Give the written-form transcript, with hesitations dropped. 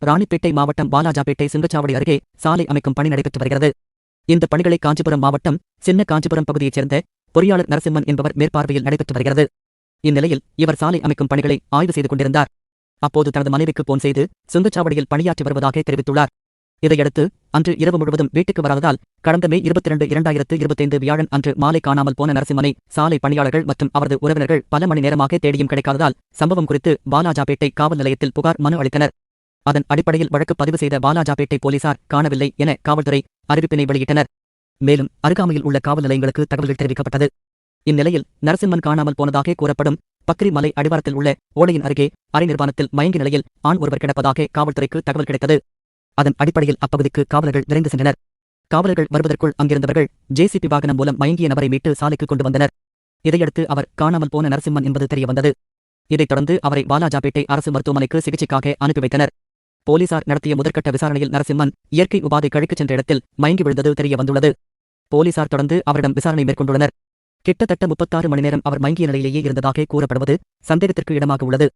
ராணிப்பேட்டை மாவட்டம் வாலாஜாபேட்டை சுங்கச்சாவடி அருகே சாலை அமைக்கும் பணி நடைபெற்று வருகிறது. இந்த பணிகளை காஞ்சிபுரம் மாவட்டம் சின்ன காஞ்சிபுரம் பகுதியைச் சேர்ந்த பொறியாளர் நரசிம்மன் என்பவர் மேற்பார்வையில் நடைபெற்று வருகிறது. இந்நிலையில் இவர் சாலை அமைக்கும் பணிகளை ஆய்வு செய்து கொண்டிருந்தார். அப்போது தனது மனைவிக்கு போன் செய்து சுங்கச்சாவடியில் பணியாற்றி வருவதாக தெரிவித்துள்ளார். இதையடுத்து அன்று இரவு முழுவதும் வீட்டுக்கு வராததால் கடந்த மே 22, 2025 வியாழன் அன்று மாலை காணாமல் போன நரசிம்மனை சாலை பணியாளர்கள் மற்றும் அவரது உறவினர்கள் பல மணி நேரமாக தேடியும் கிடைக்காததால் சம்பவம் குறித்து வாலாஜாபேட்டை காவல் நிலையத்தில் புகார் மனு அளித்தனர். அதன் அடிப்படையில் வழக்கு பதிவு செய்த வாலாஜாபேட்டை போலீசார் காணவில்லை என காவல்துறை அறிவிப்பினை வெளியிட்டனர். மேலும் அருகாமையில் உள்ள காவல் நிலையங்களுக்கு தகவல்கள் தெரிவிக்கப்பட்டது. இந்நிலையில் நரசிம்மன் காணாமல் போனதாக கூறப்படும் பக்ரி மலை அடிவாரத்தில் உள்ள ஓடையின் அருகே அரை நிர்வாணத்தில் மயங்கிய நிலையில் ஆண் ஒருவர் கிடப்பதாக காவல்துறைக்கு தகவல் கிடைத்தது. அதன் அடிப்படையில் அப்பகுதிக்கு காவலர்கள் விரைந்து சென்றனர். காவலர்கள் வருவதற்குள் அங்கிருந்தவர்கள் ஜேசிபி வாகனம் மூலம் மயங்கிய நபரை மீட்டு சாலைக்கு கொண்டு வந்தனர். இதையடுத்து அவர் காணாமல் போன நரசிம்மன் என்பது தெரியவந்தது. இதைத் தொடர்ந்து அவரை வாலாஜாபேட்டை அரசு மருத்துவமனைக்கு சிகிச்சைக்காக அனுப்பி வைத்தனர். போலீசார் நடத்திய முதற்கட்ட விசாரணையில் நரசிம்மன் இயற்கை உபாதை கழிக்கச் சென்ற இடத்தில் மயங்கி விழுந்தது தெரியவந்துள்ளது. போலீசார் தொடர்ந்து அவரிடம் விசாரணை மேற்கொண்டுள்ளனர். கிட்டத்தட்ட 36 மணி நேரம் அவர் மயங்கிய நிலையிலேயே இருந்ததாக கூறப்படுவது சந்தேகத்திற்கு இடமாக உள்ளது.